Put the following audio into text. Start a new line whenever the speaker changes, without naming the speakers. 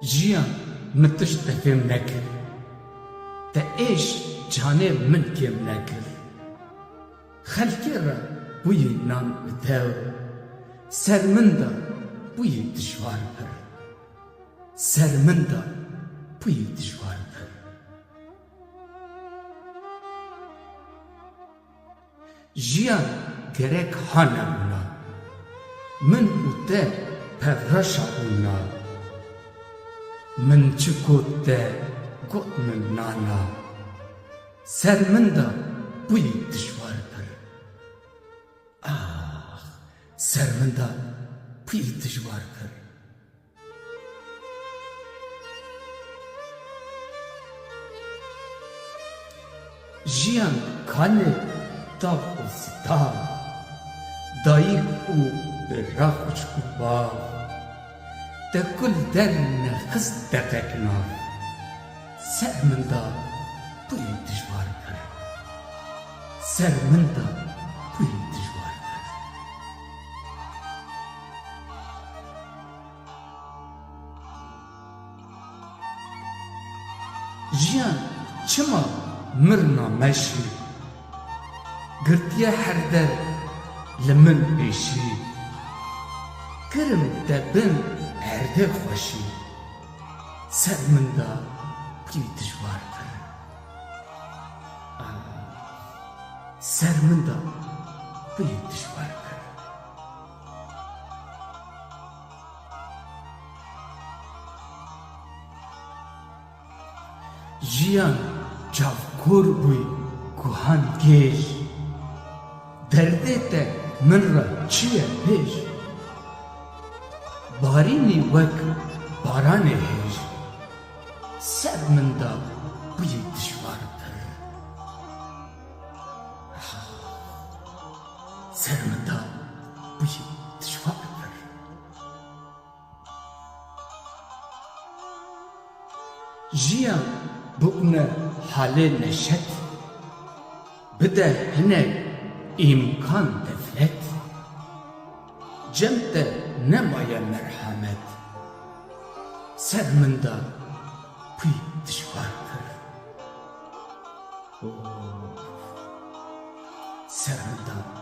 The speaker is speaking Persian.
جیان متش تفهم نکر تا ایش جانه من کم نکر خلکی را بوی نام اتاو سر من دا بوی دشوار پر سر من دا بوی دشوار پر جیان گرک هانا اونا من اوته پرشا اونا من چکوت گوت من نانا سر من دا بوی دشوار پر سر من دا بوی دشوار پر جیان کانه داغ و زدان دایک او برا خوشکو باغ ده کل در نخست دقیق ناف سر من دا بوی دشوار پر سر من دا بوی دشوار پر جیان چما مرنا مشی گرتیا هر در لمن بیشی کرم دبن هر در خوشی سر من دا بوی دشوار پر سر من دا بوی دشوار پر جیان جاوکور بوی کوهان گیش درده تا من را چیه پیش بارینی وک باران هیش سر من دا بوی دشوار پر سر من دا بوی دشوار پر جیان بونه حال نشد بده هنگ امکان دفلت جمت نمای مرحمت سر من دا بوی دشوار پر سر من دا